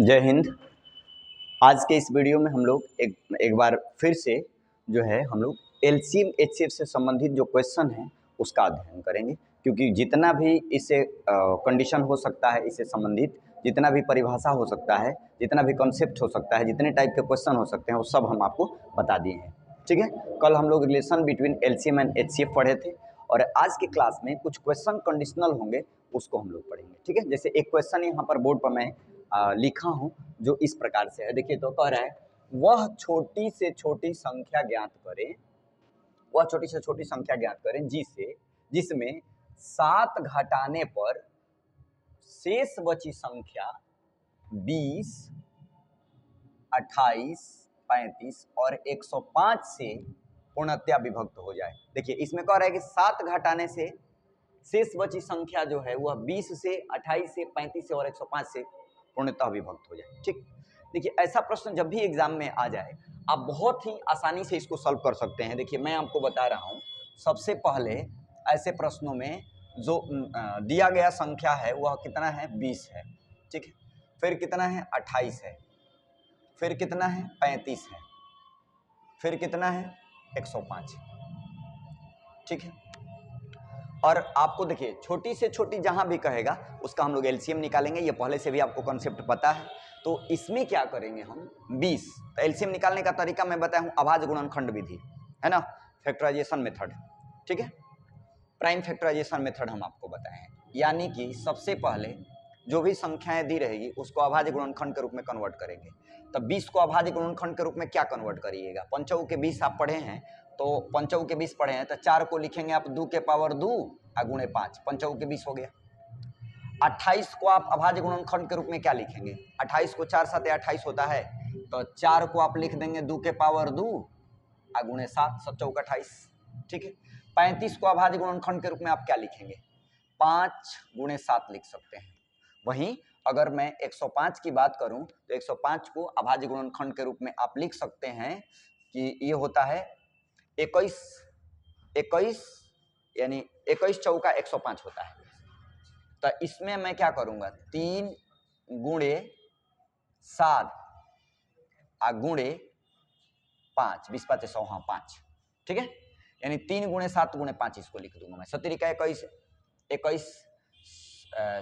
जय हिंद। आज के इस वीडियो में हम लोग एक बार फिर से जो है हम लोग एलसीएम एचसीएफ से संबंधित जो क्वेश्चन है उसका अध्ययन करेंगे, क्योंकि जितना भी इससे कंडीशन हो सकता है, इससे संबंधित जितना भी परिभाषा हो सकता है, जितना भी कॉन्सेप्ट हो सकता है, जितने टाइप के क्वेश्चन हो सकते हैं वो सब हम आपको बता दिए हैं। ठीक है, कल हम लोग relation between LCM and HCF पढ़े थे और आज की क्लास में कुछ क्वेश्चन कंडीशनल होंगे, उसको हम लोग पढ़ेंगे। ठीक है, जैसे एक क्वेश्चन यहाँ पर बोर्ड पर मैं लिखा हूँ जो इस प्रकार से है। देखिए, तो कह रहा है वह छोटी से छोटी संख्या ज्ञात करें, वह छोटी से छोटी संख्या ज्ञात करें जिसमें 7 घटाने पर शेष बची संख्या 20, 28, 35 और 105 से पूर्णतया विभक्त हो जाए। देखिए, इसमें कह रहा है कि 7 घटाने से शेष बची संख्या जो है वह 20 से, 28 से, 35 से और 105 से पूर्णतः विभक्त हो जाए। ठीक, देखिए ऐसा प्रश्न जब भी एग्जाम में आ जाए आप बहुत ही आसानी से इसको सॉल्व कर सकते हैं। देखिए, मैं आपको बता रहा हूँ, सबसे पहले ऐसे प्रश्नों में जो दिया गया संख्या है वह कितना है, 20 है। ठीक है, फिर कितना है, 28 है, फिर कितना है, 35 है, फिर कितना है, 105 है। ठीक है, और आपको देखिए छोटी से छोटी जहां भी कहेगा उसका हम लोग एलसीएम निकालेंगे। ये पहले से भी आपको कॉन्सेप्ट पता है। तो इसमें क्या करेंगे हम, 20। तो एलसीएम निकालने का तरीका मैं बताया हूं, अभाज्य गुणनखंड विधि है ना, फैक्टराइजेशन मेथड। ठीक है, प्राइम फैक्टराइजेशन मेथड हम आपको बताए हैं। यानी कि सबसे पहले जो भी संख्याएं दी रहेगी उसको अभाज्य गुणनखंड के रूप में कन्वर्ट करेंगे। तो 20 को अभाज्य गुणनखंड के रूप में क्या कन्वर्ट करिएगा, पंचौ के 20 आप पढ़े हैं, तो पंचौ के 20 पढ़े हैं तो 4 को लिखेंगे आप 2 के पावर 2 गुणे 5, पंचौ के 20 हो गया। 28 को आप अभाज्य गुणनखंड के रूप में क्या लिखेंगे, 28 को 4 7 28 होता है, तो 4 को आप लिख देंगे 2 के पावर 2 गुणे 7, 7 चौक 28। ठीक है, 35 को अभाज्य गुणनखंड के रूप में आप क्या लिखेंगे, 5 गुणे 7 लिख सकते हैं। वहीं अगर मैं 105 की बात करूं तो 105 को अभाज्य गुणनखंड के रूप में आप लिख सकते हैं कि ये होता है 21 यानी 21 चौका 105 होता है। तो इसमें मैं क्या करूंगा, 3 गुणे 7 गुणे 5, 20 5 100, हाँ 5। ठीक है, यानी 3 गुणे 7 गुणे 5 इसको लिख दूंगा मैं। 17 का 21,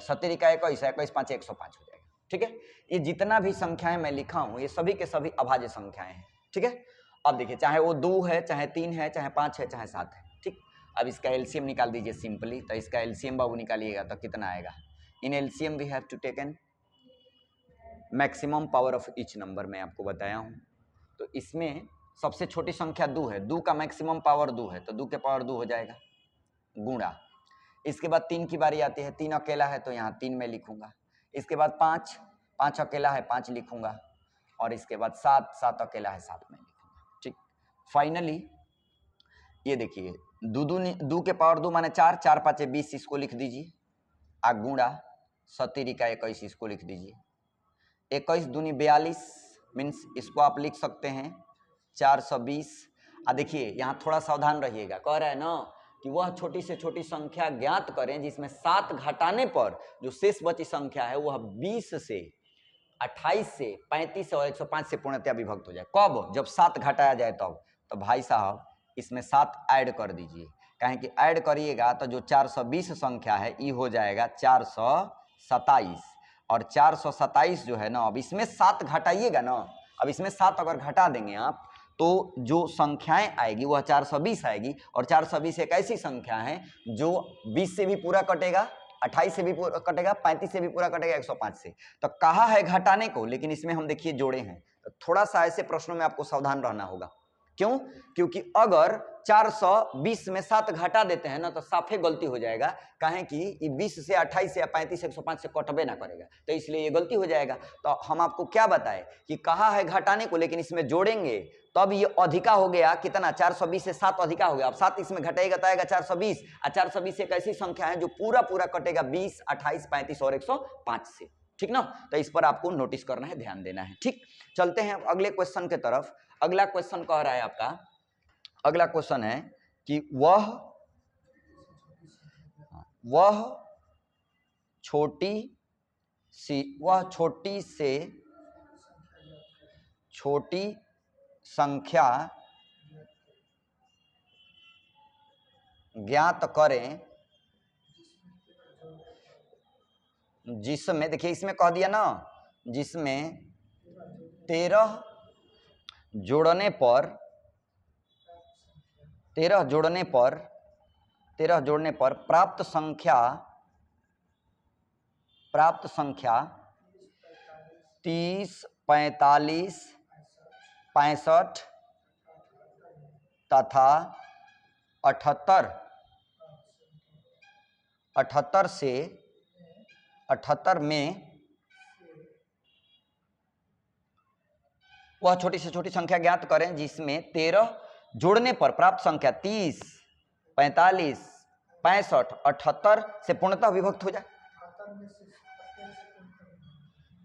17 का 21, 21 5 105 हो जाएगा। ठीक है, ये जितना भी संख्याएं मैं लिखा हूं ये सभी के सभी अभाज्य संख्याएं हैं। ठीक है, अब देखिए चाहे वो 2 है, चाहे 3 है, चाहे 5 है, चाहे 7 है। ठीक, अब इसका एलसीएम निकाल दीजिए सिंपली। तो इसका एलसीएम बाबू निकालिएगा तो कितना आएगा, in LCM we have to taken maximum power of each number, मैं आपको बताया हूं। तो इसमें सबसे छोटी संख्या 2 है, 2 का मैक्सिमम पावर 2 है, तो 2 के पावर 2 हो जाएगा गुणा। इसके बाद 3 की बारी आती है, 3 अकेला है तो यहाँ 3 में लिखूंगा। इसके बाद 5 अकेला है, 5 लिखूंगा। और इसके बाद 7 अकेला है, 7 में लिखूंगा। ठीक, फाइनली ये देखिए 2 के पावर 2 माने 4, 4 5 20, इसको लिख दीजिए। गुणा 17 का 21, इसको लिख दीजिए। 21 दूनी 42 मीन्स इसको आप लिख सकते हैं 420। देखिए यहाँ थोड़ा सावधान रहिएगा, कह रहा है ना कि वह छोटी से छोटी संख्या ज्ञात करें जिसमें 7 घटाने पर जो शेष बची संख्या है वह 20 से, 28 से, 35 से और 105 से पूर्णतया विभक्त हो जाए। कब, जब 7 घटाया जाए तब। तो भाई साहब इसमें 7 ऐड कर दीजिए, कहें कि ऐड करिएगा तो जो 420 संख्या है ये हो जाएगा 427। और 427 जो है ना, अब इसमें 7 घटाइएगा ना, अब इसमें 7 अगर घटा देंगे आप तो जो संख्याएं आएगी वह 420 आएगी। और 420 एक ऐसी संख्या है जो 20 से भी पूरा कटेगा, 28 से भी पूरा कटेगा, 35 से भी पूरा कटेगा, 105 से। तो कहा है घटाने को, लेकिन इसमें हम देखिए जोड़े हैं। तो थोड़ा सा ऐसे प्रश्नों में आपको सावधान रहना होगा। क्यों, क्योंकि अगर 420 में 7 घटा देते हैं ना तो साफे गलती हो जाएगा, कहें कि ये 20 से 28 या 35 105 से कटबे ना करेगा, तो इसलिए ये गलती हो जाएगा। तो हम आपको क्या बताएं कि कहा है घटाने को, लेकिन इसमें जोड़ेंगे तब ये अधिका हो गया। कितना, 420 से 7 अधिका हो गया। अब 7 इसमें घटाएगा तो आएगा 420, और 420 एक ऐसी संख्या है जो पूरा पूरा कटेगा 20, 28, 35 और 105 से। ठीक ना, तो इस पर आपको नोटिस करना है, ध्यान देना है। ठीक, चलते हैं अगले क्वेश्चन के तरफ। अगला क्वेश्चन कह रहा है आपका, अगला क्वेश्चन है कि वह छोटी से छोटी संख्या ज्ञात करें जिसमें, देखिए इसमें कह दिया ना, जिसमें 13 जोड़ने पर 13 जोड़ने पर प्राप्त संख्या 30, 45, 65 तथा 78 में वह छोटी से छोटी संख्या ज्ञात करें जिसमें 13 जोड़ने पर प्राप्त संख्या 30, 45, 65, 78 से पूर्णतः विभक्त हो जाए।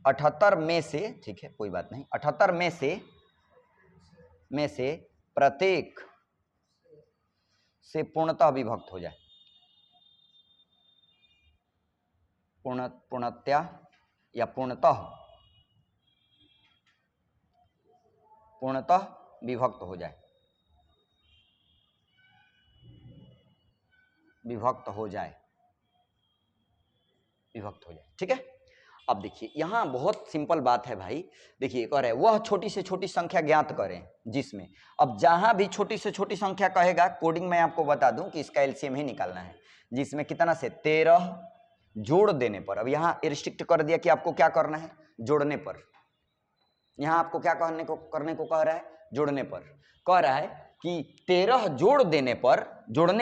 78 में से, ठीक है कोई बात नहीं, 78 में से प्रत्येक से पूर्णतः विभक्त हो जाए। पूर्णतः या पूर्णतः विभक्त हो जाए, विभक्त हो जाए। ठीक है। अब देखिए यहां बहुत सिंपल बात है भाई, देखिए कह रहे हैं वह छोटी से छोटी संख्या ज्ञात करें जिसमें, अब जहां भी छोटी से छोटी संख्या कहेगा, कोडिंग में आपको बता दूं कि इसका एलसीएम ही निकालना है, जिसमें कितना से 13 जोड़ देने पर। अब यहाँ रिस्ट्रिक्ट कर दिया कि आपको क्या करना है, जोड़ने पर। यहाँ आपको क्या करने को कह रहा है, जोड़ने पर। कह रहा है कि 13 जोड़ने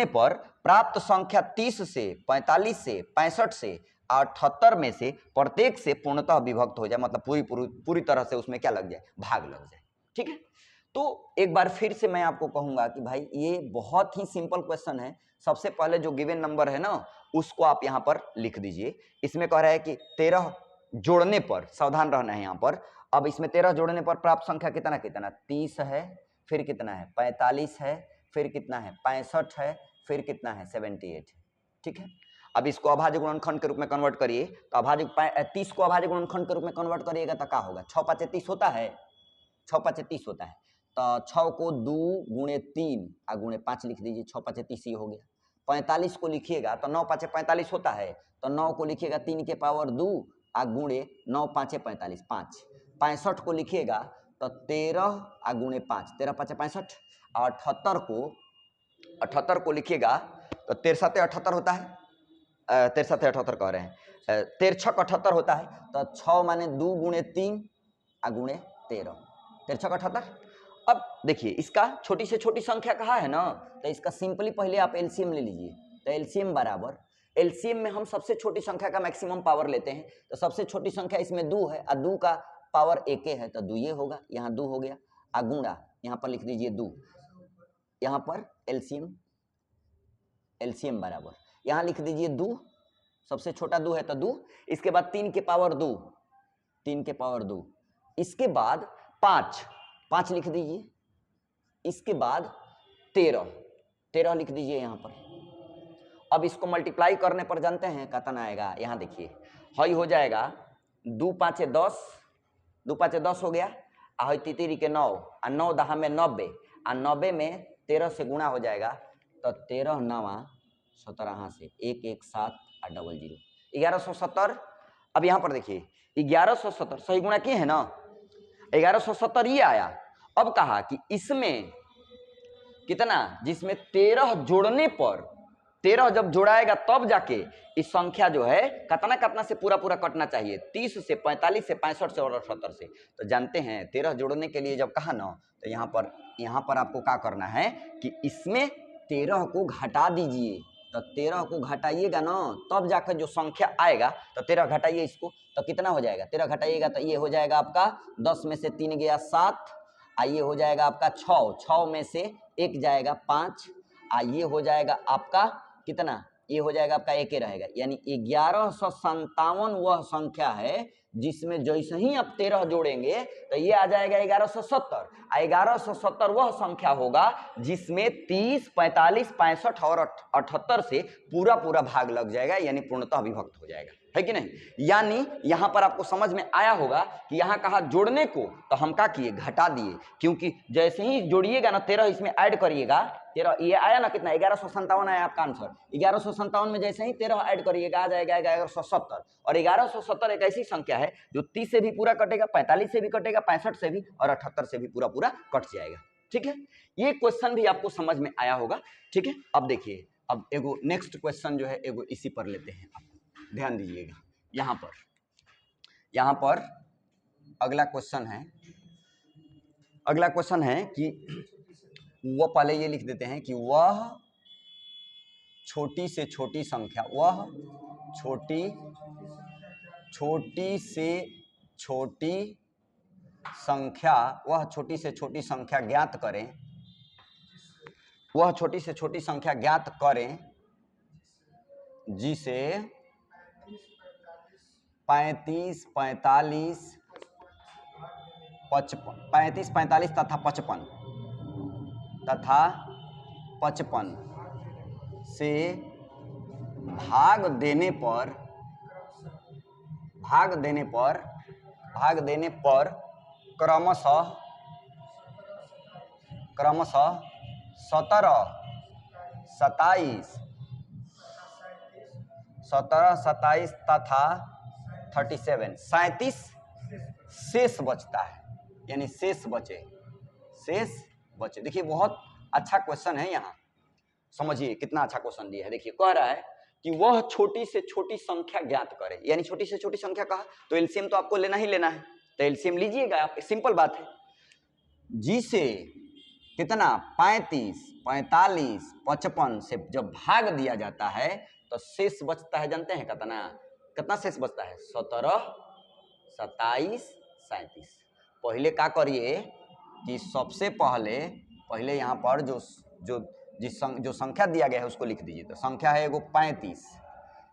पर प्राप्त संख्या 30 से 45 से 65 से 78 में से प्रत्येक से पूर्णतः विभक्त हो जाए, मतलब पूरी तरह से उसमें क्या लग जाए, भाग लग जाए। ठीक है। तो एक बार फिर से मैं आपको कहूंगा कि भाई ये बहुत ही सिंपल क्वेश्चन है। सबसे पहले जो गिवन नंबर है ना, उसको आप यहाँ पर लिख दीजिए। इसमें कह रहा है कि 13 जोड़ने पर, सावधान रहना है यहाँ पर। अब इसमें 13 जोड़ने पर प्राप्त संख्या कितना 30 है, फिर कितना है 45 है, फिर कितना है 65 है, फिर कितना है 78 है। ठीक है। अब इसको अभाज्य गुणनखंड के रूप में कन्वर्ट करिए, तो 30 को अभाज्य गुणनखंड के रूप में कन्वर्ट करिएगा तो क्या होगा, 6 5 30 होता है, 6 5 30 होता है। तो 6 को 2 गुणे 3 और गुणे 5 लिख दीजिए, 6 5 30 ही हो गया। 45 को लिखिएगा तो 9 5 45 होता है, तो 9 को लिखिएगा 3 के पावर 2 और गुणे 9 5 45 5। 65 को लिखिएगा तो 13 और गुणे 5, 13 5 65। और 78 को लिखिएगा तो 13 7 78 होता है, 13 7 78 कह रहे हैं, 13 6 78 होता है। तो 6 माने 2 गुणे 3 और गुणे 13, 13 6 78। अब देखिए इसका छोटी से छोटी संख्या कहा है ना, तो इसका सिंपली पहले आप एलसीएम ले लीजिए। तो एलसीएम बराबर, एलसीएम में हम सबसे छोटी संख्या का मैक्सिमम पावर लेते हैं। तो सबसे छोटी संख्या इसमें 2 है और 2 का पावर 1 है, तो 2 ये होगा, यहाँ 2 हो गया। अगुणा यहाँ पर लिख दीजिए 2, यहाँ पर एलसीएम बराबर, यहाँ लिख दीजिए 2, सबसे छोटा 2 है तो 2। इसके बाद 3 के पावर 2, 3 के पावर 2। इसके बाद 5 लिख दीजिए। इसके बाद 13 लिख दीजिए यहाँ पर। अब इसको मल्टीप्लाई करने पर जानते हैं कितना आएगा, यहाँ देखिए, हई हो जाएगा 2 5 10, 2 5 10 हो गया। हई तितिरी के 9 और 9 दहा में 90 और 90 में 13 से गुणा हो जाएगा, तो 13 9 17 से 1 1 7 और 00 1170। अब यहाँ पर देखिए 1170 सही गुणा किए है ना, 1170 ये आया। अब कहा कि इसमें कितना, जिसमें 13 जोड़ने पर, 13 जब जोड़ाएगा तब जाके इस संख्या जो है कितना से पूरा कटना चाहिए, 30 से 45 से 65 से और 78 से। तो जानते हैं 13 जोड़ने के लिए जब कहा ना, तो यहाँ पर आपको क्या करना है कि इसमें 13 को घटा दीजिए। तो 13 को घटाइएगा ना, तब जाकर जो संख्या आएगा, तो 13 घटाइए इसको, तो कितना हो जाएगा, 13 घटाइएगा तो ये हो जाएगा आपका 10 में से 3 गया 7, ये हो जाएगा आपका 6 में से 1 जाएगा 5, ये हो जाएगा आपका कितना, ये हो जाएगा आपका 1 रहेगा, यानी 1157 वह संख्या है जिसमें जैसे ही आप 13 जोड़ेंगे तो ये आ जाएगा 1170। 1170 वह संख्या होगा जिसमें 30 45 65 और 78 से पूरा भाग लग जाएगा, यानी पूर्णतः विभक्त हो जाएगा। है कि नहीं। यानी यहां पर आपको समझ में आया होगा कि यहां कहा जोड़ने को, तो हम क्या किए, घटा दिए, क्योंकि जैसे ही जोड़िएगा ना 13 इसमें ऐड करिएगा, 13 ये आया ना कितना, 1157 आया आपका आंसर। 1157 में जैसे ही 13 ऐड करिएगा आ जाएगा 1170, और 1170 एक ऐसी संख्या है जो 30 से भी पूरा कटेगा, 45 से भी कटेगा, 65 से भी, और 78 से भी पूरा पूरा कट जाएगा। ठीक है, ये क्वेश्चन भी आपको समझ में आया होगा। ठीक है, अब देखिए, अब एगो नेक्स्ट क्वेश्चन जो है एगो इसी पर लेते हैं, आप ध्यान दीजिएगा। यहाँ पर अगला क्वेश्चन है कि वह, पहले ये लिख देते हैं कि वह छोटी से छोटी संख्या, वह छोटी से छोटी संख्या, वह छोटी से छोटी संख्या ज्ञात करें, वह छोटी से छोटी संख्या ज्ञात करें जिसे 35, 45 तथा 55 से भाग देने पर क्रमशः 17, 27 तथा 37 शेष बचता है, यानी शेष बचे। देखिए बहुत अच्छा क्वेश्चन है, यहाँ समझिए कितना अच्छा क्वेश्चन दिया है। देखिए कह रहा है कि वह छोटी से छोटी संख्या ज्ञात करे, यानी छोटी से छोटी संख्या कहा तो एलसीएम तो आपको लेना ही लेना है, तो एलसीएम लीजिएगा आप, सिंपल बात है। जिसे कितना 35, 45, 55 से जब भाग दिया जाता है तो शेष बचता है, जानते हैं कितना शेष बचता है, 17, 27, 37। पहले क्या करिए कि सबसे पहले यहाँ पर जो संख्या दिया गया है उसको लिख दीजिए। तो संख्या है एगो 35,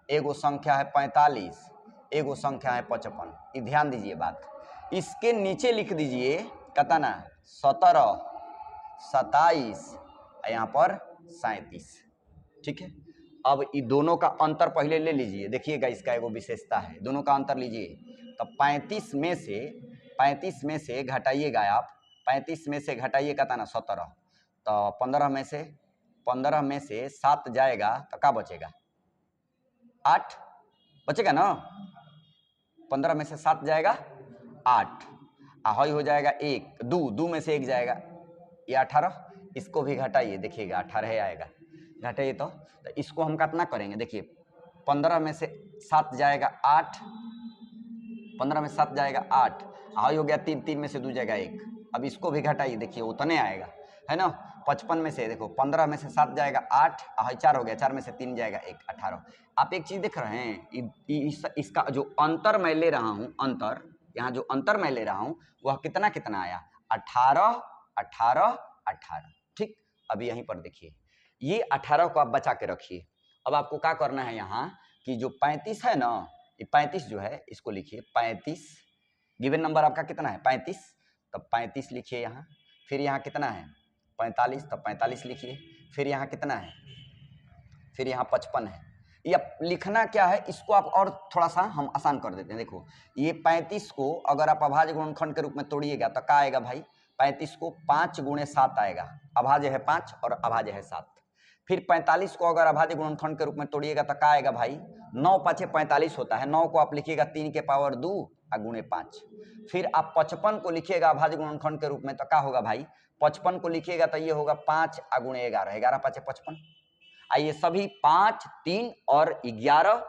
एगो संख्या है 45, एगो संख्या है 55। ये ध्यान दीजिए बात, इसके नीचे लिख दीजिए कितना 17, 27, यहाँ पर 37। ठीक है, अब ये दोनों का अंतर पहले ले लीजिए, देखिएगा इसका एगो विशेषता है, दोनों का अंतर लीजिए। तो 35 में से घटाइएगा आप, 35 में से घटाइए कितना 17, तो 15 में से 7 जाएगा तो क्या बचेगा, 8 बचेगा ना। 15 में से 7 जाएगा 8, आहई हो जाएगा 1, 2 में से 1 जाएगा, ये 18। इसको भी घटाइए, देखिएगा 18 आएगा, घटाइए तो इसको हम कितना करेंगे, देखिए 15 में से 7 जाएगा 8, 15 में 7 जाएगा 8, आहई हो गया 3 में से 2 जाएगा 1। अब इसको भी घटाइए, देखिए उतने आएगा, है ना। 55 में से देखो 15 में से 7 जाएगा 8, आहई 4 हो गया, 4 में से 3 जाएगा 1, 18। आप एक चीज देख रहे हैं, इसका जो अंतर मैं ले रहा हूं, यहाँ जो अंतर मैं ले रहा हूं वह कितना आया, 18, 18, 18। ठीक, अभी यहीं पर देखिए, ये 18 को आप बचा के रखिए। अब आपको क्या करना है यहाँ कि जो 35 है ना, ये 35 जो है इसको लिखिए 35, गिवन नंबर आपका कितना है 35, तब 35 लिखिए यहाँ। फिर यहाँ कितना है 45, तब 45 लिखिए। फिर यहाँ कितना है, फिर यहाँ 55 है। या लिखना क्या है, इसको आप और थोड़ा सा हम आसान कर देते हैं। देखो ये 35 को अगर आप अभाज्य गुणनखंड के रूप में तोड़िएगा तो क्या आएगा भाई, 35 को 5 गुणे 7 आएगा, अभाज्य है 5 और अभाज्य है 7। फिर 45 को अगर अभाज्य गुणनखंड के रूप में तोड़िएगा तो क्या आएगा भाई, 9 5 45 होता है, 9 को आप लिखिएगा 3 के पावर 2 गुणे 5। फिर आप 55 को लिखिएगा अभाज्य गुणनखंड के रूप में तो क्या होगा भाई, 55 को लिखिएगा तो ये होगा 5 गुणे 11, 11 5 55। ये सभी 5, 3 और 11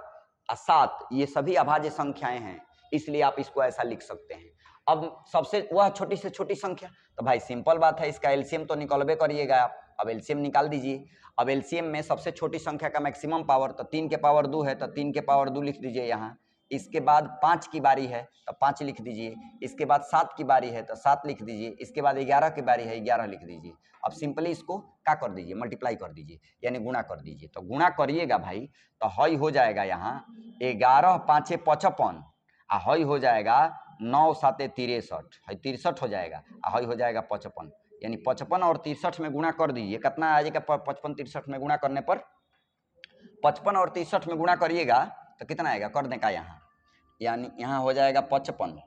और 7 ये सभी अभाज्य संख्याएं हैं, इसलिए आप इसको ऐसा लिख सकते हैं। अब सबसे वह छोटी से छोटी संख्या, तो भाई सिंपल बात है, इसका एलसीएम तो निकालबे करिएगा आप। अब एलसीएम निकाल दीजिए। अब एलसीएम में सबसे छोटी संख्या का मैक्सिमम पावर तो 3 के पावर 2 है, तो 3 के पावर 2 लिख दीजिए यहाँ। इसके बाद 5 की बारी है तो 5 लिख दीजिए। इसके बाद 7 की बारी है तो 7 लिख दीजिए। इसके बाद 11 की बारी है, 11 लिख दीजिए। अब सिंपली इसको क्या कर दीजिए, मल्टीप्लाई कर दीजिए, यानी गुणा कर दीजिए। तो गुणा करिएगा भाई तो हई हो जाएगा यहाँ 11 5 55, हई हो जाएगा 9 7 63, हई 63 हो जाएगा, हई हो जाएगा 55, यानी 55 और 63 में गुणा कर दीजिए। कितना आ जाएगा 55 63 में गुणा करने पर, 55 और 63 में गुणा करिएगा तो कितना आएगा, कर दें का यहाँ, यानी यहाँ हो जाएगा 55,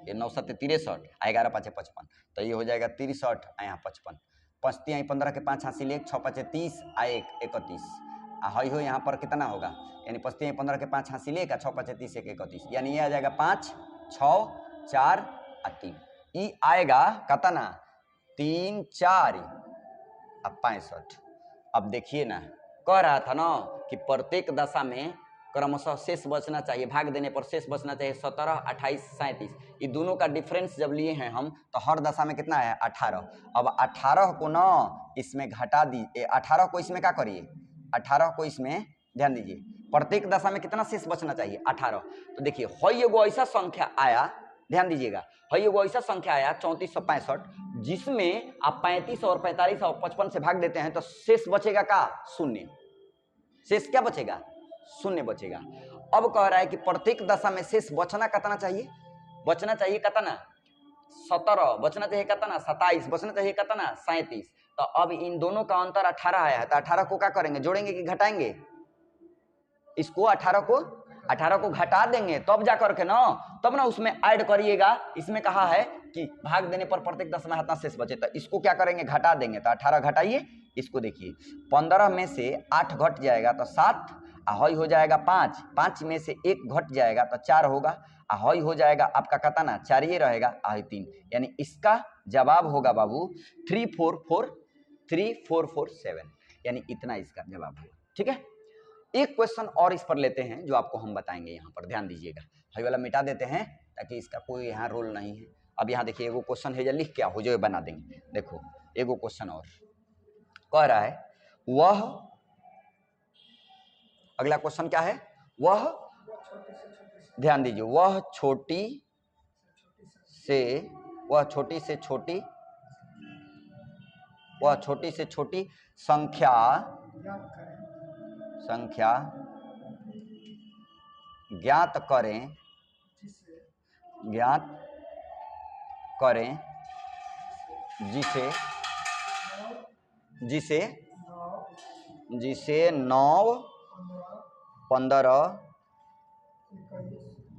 ये 9 7 63, 11 5 55, तो ये हो जाएगा 63, यहाँ 55, 5 3 15 के 5 हासिल 1, 6 5 30, 1 31, हई हो यहाँ पर कितना होगा, यानी 5 3 15 के 5 हासिल 1, 6 5 30 1 31, यानी ये आ जाएगा 5 6 4 3, ये आएगा कितना 3 4 65। अब देखिए ना, कह रहा था ना कि प्रत्येक दशा में क्रमशः शेष बचना चाहिए, भाग देने पर शेष बचना चाहिए 17 28 37, ये दोनों का डिफरेंस जब लिए हैं हम तो हर दशा में कितना है 18। अब 18 को ना इसमें घटा दीजिए, 18 को इसमें क्या करिए, 18 को इसमें ध्यान दीजिए, प्रत्येक दशा में कितना शेष बचना चाहिए 18। तो देखिए हई एगो ऐसा संख्या आया, ध्यान दीजिएगा, हई एगो ऐसा संख्या आया 3465, जिसमें आप 35 और 45 और 55 से भाग देते हैं तो शेष बचेगा का, शून्य। शेष क्या बचेगा, शून्य बचेगा। अब कह रहा है कि प्रत्येक दशा में शेष बचना कितना चाहिए, बचना चाहिए कितना 17, बचना चाहिए कितना 27, बचना चाहिए कितना 37। तो अब इन दोनों का अंतर 18 आया है, तो 18 को क्या करेंगे, जोड़ेंगे कि घटाएंगे, इसको 18 को घटा देंगे तब जा करके ना, तब ना उसमें ऐड करिएगा। इसमें कहा है कि भाग देने पर प्रत्येक दशा में इतना शेष बचे, तो इसको क्या करेंगे, घटा देंगे। तो 18 घटाइए, इसको देखिए 15 में से 8 घट जाएगा तो 7, हई हो जाएगा 5, 5 में से 1 घट जाएगा तो 4 होगा, हई हो जाएगा आपका कितना 4 ये रहेगा, हई 3, यानी इसका जवाब होगा बाबू 3447, यानी इतना इसका जवाब होगा। ठीक है, एक क्वेश्चन और इस पर लेते हैं जो आपको हम बताएंगे, यहाँ पर ध्यान दीजिएगा, हई वाला मिटा देते हैं ताकि इसका कोई यहाँ रोल नहीं है। अब यहाँ देखिए एगो क्वेश्चन है, जो लिख क्या हो जो बना देंगे। देखो एगो क्वेश्चन और कह रहा है, वह, अगला क्वेश्चन क्या है, वह, ध्यान दीजिए, वह छोटी से छोटी संख्या ज्ञात करें जिसे 9 15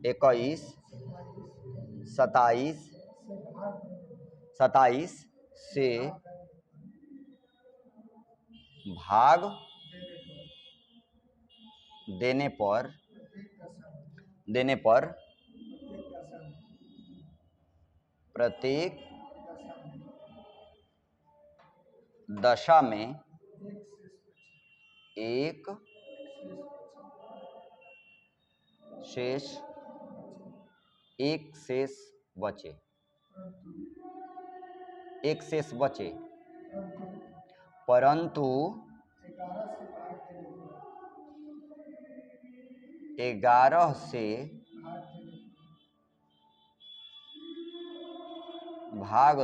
21 27 से भाग देने पर प्रत्येक दशा में एक शेष बचे, परंतु 11 से भाग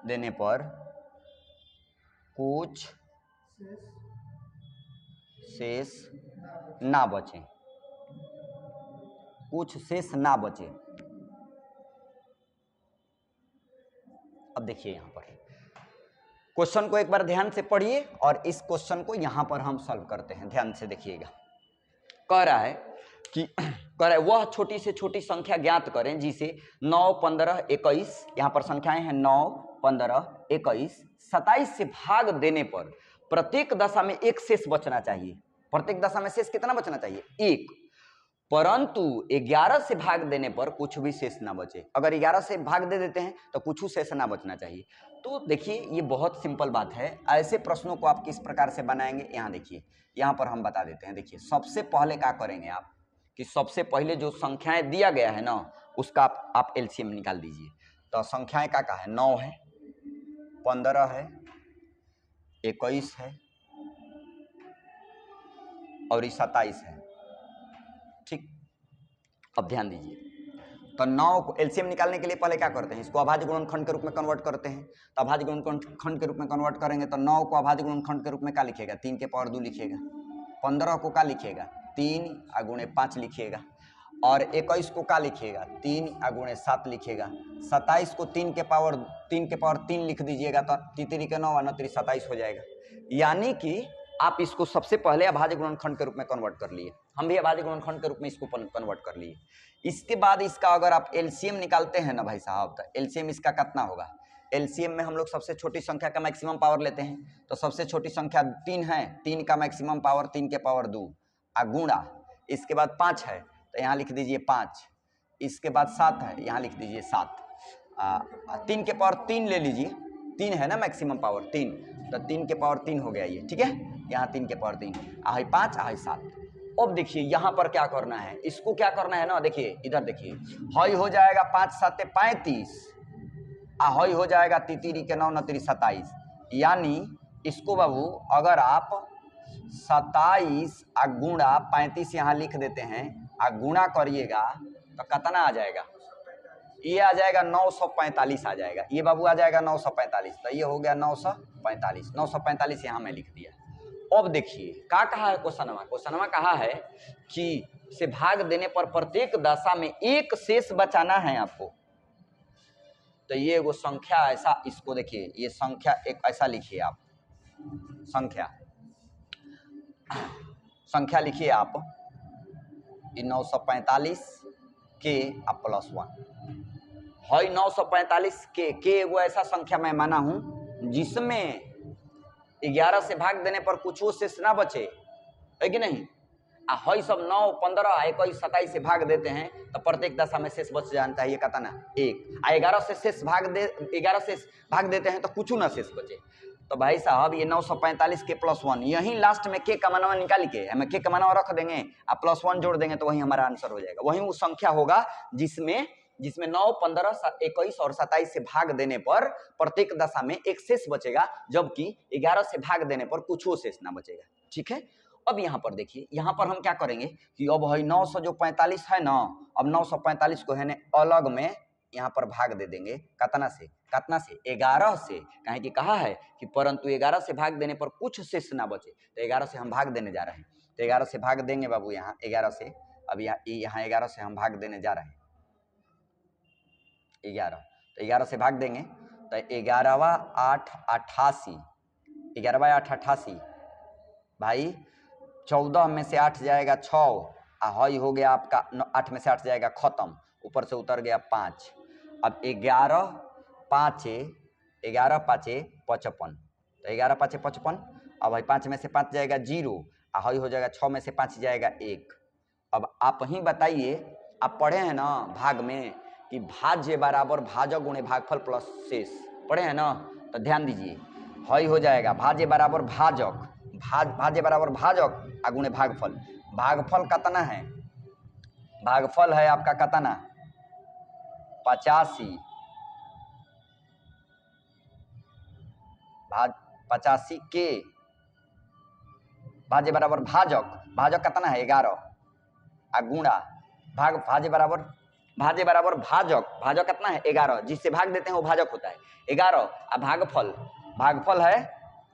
देने पर कुछ शेष ना बचे, अब देखिए यहाँ पर क्वेश्चन को एक बार ध्यान से पढ़िए और इस क्वेश्चन को यहाँ पर हम सॉल्व करते हैं, ध्यान से देखिएगा। कह रहा है वह छोटी से छोटी संख्या ज्ञात करें जिसे 9 15 21, यहाँ पर संख्याएं हैं 9 15 21 27 से भाग देने पर प्रत्येक दशा में एक शेष बचना चाहिए। प्रत्येक दशा में शेष कितना बचना चाहिए, 1, परंतु 11 से भाग देने पर कुछ भी शेष ना बचे। अगर 11 से भाग दे देते हैं तो कुछ शेष ना बचना चाहिए। तो देखिए ये बहुत सिंपल बात है, ऐसे प्रश्नों को आप किस प्रकार से बनाएंगे, यहाँ देखिए, यहाँ पर हम बता देते हैं। देखिए सबसे पहले क्या करेंगे आप कि सबसे पहले जो संख्याएं दिया गया है ना उसका आप एलसीएम निकाल दीजिए। तो संख्याएं का है, 9 है, 15 है, 21 है और 27 है। ठीक, अब ध्यान दीजिए, तो 9 को एलसीएम निकालने के लिए पहले क्या करते हैं, इसको अभाज्य गुणनखंड के रूप में कन्वर्ट करते हैं। तो अभाज्य गुणनखंड के रूप में कन्वर्ट करेंगे तो 9 को अभाज्य गुणनखंड के रूप में क्या लिखेगा, 3 के पावर 2 लिखेगा। 15 को क्या लिखेगा, 3 × 5 लिखिएगा। और 21 को क्या लिखिएगा, 3 × 7 लिखिएगा। 27 को 3 के पावर 3 लिख दीजिएगा तो 3 3 के 9 9 3 27 हो जाएगा। यानी कि आप इसको सबसे पहले अभाज्य गुणनखंड के रूप में कन्वर्ट कर लिए, हम भी अभाज्य गुणनखंड के रूप में इसको कन्वर्ट कर लिए। इसके बाद इसका अगर आप एलसीएम निकालते हैं ना भाई साहब, तो एलसीएम इसका कितना होगा? एलसीएम में हम लोग सबसे छोटी संख्या का मैक्सिमम पावर लेते हैं, तो सबसे छोटी संख्या 3 है, 3 का मैक्सिमम पावर 3 के पावर 2 गुणा, इसके बाद 5 है तो यहाँ लिख दीजिए 5, इसके बाद 7 है यहाँ लिख दीजिए 7, 3 के पावर 3 ले लीजिए, 3 है ना मैक्सिमम पावर 3, तो 3 के पावर 3 हो गया ये, ठीक है, यहाँ 3 के पावर 3, आहे 5 आहे 7। अब देखिए यहाँ पर क्या करना है, इसको क्या करना है ना, देखिए इधर देखिए, हई हो जाएगा 5 7 35, हई हो जाएगा तितीरी के 9 9 3 27, यानी इसको बाबू अगर आप 27 गुणा 35 यहाँ लिख देते हैं, गुणा करिएगा तो कितना आ जाएगा? ये आ जाएगा 945 आ जाएगा, ये बाबू आ जाएगा 945, तो ये हो गया 945, 945 यहाँ मैं लिख दिया। अब देखिए क्या कहा है क्वेश्चनमा कहा है कि से भाग देने पर प्रत्येक दशा में एक शेष बचाना है आपको। तो ये वो संख्या ऐसा, इसको देखिए ये संख्या एक ऐसा लिखिए आप, संख्या लिखिए आप 945 के आप +1 है, 945 के वो ऐसा संख्या मैं माना हूं जिसमें 11 से भाग देने पर कुछ शेष ना बचे, है कि नहीं? हई सब 9 15 21 27 से भाग देते हैं तो प्रत्येक दशा में शेष बच जानता है, ये कहता ना 1, 11 से शेष भाग देते हैं तो कुछ ना शेष बचे। तो भाई साहब ये 945 के +1, यही लास्ट में के का मनवा निकाल के हमें के का मनवा रख देंगे, आप +1 जोड़ देंगे तो वही हमारा आंसर हो जाएगा। वही वो संख्या होगा जिसमें 9 15 21 और 27 से भाग देने पर प्रत्येक दशा में एक शेष बचेगा, जबकि 11 से भाग देने पर कुछ शेष ना बचेगा, ठीक है। अब यहाँ पर देखिए, यहाँ पर हम क्या करेंगे कि अब है 945 है ना, अब 945 को है ना अलग में यहाँ पर भाग दे देंगे, कितना से 11 से, कहें कि कहा है कि परंतु 11 से भाग देने पर कुछ शेष ना बचे, तो 11 से हम भाग देने जा रहे हैं, तो 11 से भाग देंगे बाबू यहाँ 11 से, अब यहाँ 11 से हम भाग देने जा रहे हैं 11, तो 11 से भाग देंगे तो 11 8 88, 11 8 88 भाई, 14 में से 8 जाएगा 6, हई हो गया आपका 8 में से 8 जाएगा खत्म, ऊपर से उतर गया 5, अब 11 5 55, तो 11 5 55, अब भाई 5 में से 5 जाएगा 0, हई हो जाएगा 6 में से 5 जाएगा 1। अब आप ही बताइए, आप पढ़े हैं ना भाग में कि भाज्य बराबर भाजक गुणे भागफल प्लस शेष, पढ़े हैं ना, तो ध्यान दीजिए, हई हो जाएगा भाज्य बराबर भाजक, भाज्य बराबर भाजक गुणे भागफल, भागफल कितना है? भागफल है आपका कितना 85, 85 के भाज्य बराबर भाजक कितना है 11 गुणा भाज्य बराबर भाजक कितना है 11, जिससे भाग देते हैं वो भाजक होता है 11, भागफल है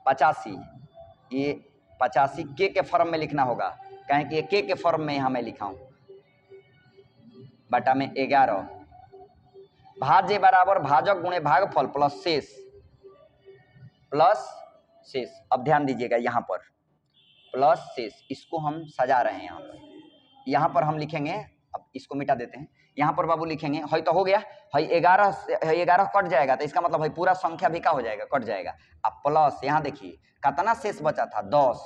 85, ये 85 के फॉर्म में लिखना होगा, कहें कि ये के फॉर्म में यहाँ मैं लिखा हूं, बटा में 11, भाज्य बराबर भाजक गुणे भागफल प्लस शेष। अब ध्यान दीजिएगा यहाँ पर प्लस शेष, इसको हम सजा रहे हैं यहाँ पर हम लिखेंगे, अब इसको मिटा देते हैं, यहाँ पर बाबू लिखेंगे, हई तो हो गया, हई 11 कट जाएगा, तो इसका मतलब है पूरा संख्या भी क्या हो जाएगा, कट जाएगा। अब प्लस यहाँ देखिए कितना शेष बचा था 10,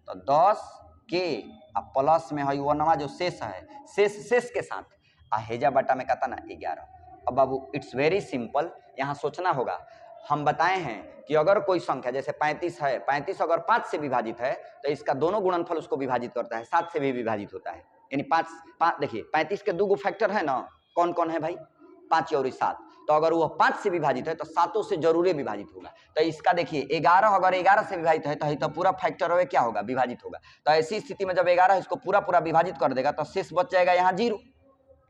तो 10 के अब प्लस में हई वो नवा जो शेष है, शेष के साथ हेजा बटा में कितना 11। अब बाबू इट्स वेरी सिंपल, यहाँ सोचना होगा, हम बताए हैं कि अगर कोई संख्या जैसे 35 है, 35 अगर 5 से विभाजित है तो इसका दोनों गुणनफल उसको विभाजित करता है, 7 से भी विभाजित होता है, यानी 5 देखिए 35 के 2 फैक्टर है ना, कौन कौन है भाई 5 और 7, तो अगर वो 5 से विभाजित है तो 7 से जरूर विभाजित होगा। तो इसका देखिए 11 अगर 11 से विभाजित है तो पूरा फैक्टर है क्या होगा, विभाजित होगा। तो ऐसी स्थिति में जब 11 इसको पूरा विभाजित कर देगा तो शेष बच जाएगा यहाँ 0,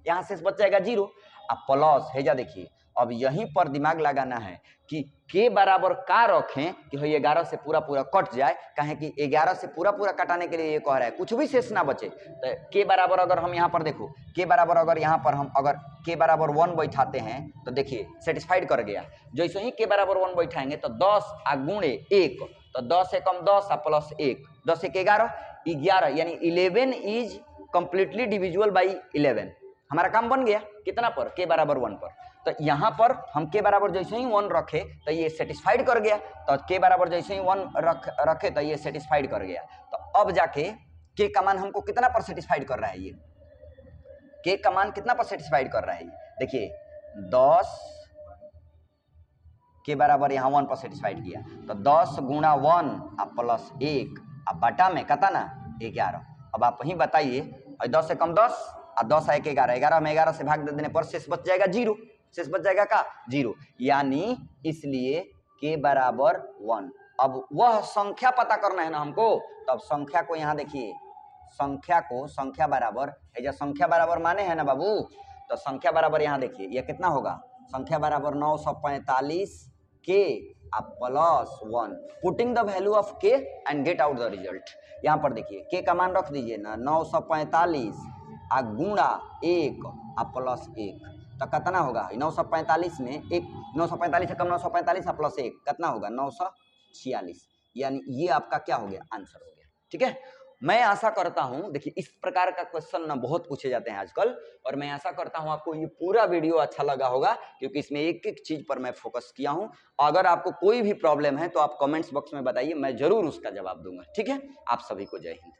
यहाँ शेष बच जाएगा 0। अब प्लस हेजा देखिए, अब यहीं पर दिमाग लगाना है कि के बराबर का रखें कि भाई 11 से पूरा पूरा कट जाए, कहें कि 11 से पूरा पूरा कटाने के लिए ये कह रहा है कुछ भी शेष ना बचे। तो के बराबर अगर हम यहाँ पर देखो, के बराबर अगर यहाँ पर हम अगर के बराबर 1 बैठाते हैं तो देखिए सेटिस्फाइड कर गया। जैसे ही के बराबर 1 बैठाएंगे तो 10 आ गुणे 1, तो 10 से कम 10 आ प्लस 1, 10 एक 11, 11 यानी 11 इज कंप्लीटली डिविजिबल बाई 11। हमारा काम बन गया कितना पर, के बराबर 1 पर। तो यहाँ पर हम के बराबर जैसे ही 1 रखे तो ये सेटिस्फाइड कर गया, तो के बराबर जैसे ही 1 रखे तो ये सेटिस्फाइड कर गया। तो अब जाके के का मान हमको कितना पर सेटिस्फाइड कर रहा है, ये के का मान कितना पर सेटिस्फाइड कर रहा है, देखिए 10 के बराबर यहाँ 1 पर सेटिस्फाइड किया, तो 10 गुणा 1 आ प्लस 1 आ बटा में कता ना 11। अब आप वहीं बताइए 10 से कम 10 आ 10 आ 1 11, 11 में 11 से भाग दे देने पर शेष बच जाएगा 0, शेष बच जाएगा का 0, यानी इसलिए के बराबर 1। अब वह संख्या पता करना है ना हमको, तो अब संख्या को यहाँ देखिए, संख्या को संख्या बराबर है, जब संख्या बराबर माने है ना बाबू, तो संख्या बराबर यहाँ देखिए यह कितना होगा, संख्या बराबर 945 k plus 1, putting the value of k and get out the result. यहाँ पर देखिए के का मान रख दीजिए ना 945 आ गुणा 1 आ प्लस 1, तो कितना होगा 945 में 1, 945 से कम 945 प्लस 1 कितना होगा 946, यानी ये आपका क्या हो गया, आंसर हो गया। ठीक है, मैं आशा करता हूं, देखिए इस प्रकार का क्वेश्चन ना बहुत पूछे जाते हैं आजकल, और मैं आशा करता हूं आपको ये पूरा वीडियो अच्छा लगा होगा, क्योंकि इसमें एक एक चीज पर मैं फोकस किया हूं। अगर आपको कोई भी प्रॉब्लम है तो आप कमेंट्स बॉक्स में बताइए, मैं जरूर उसका जवाब दूंगा। ठीक है, आप सभी को जय हिंद।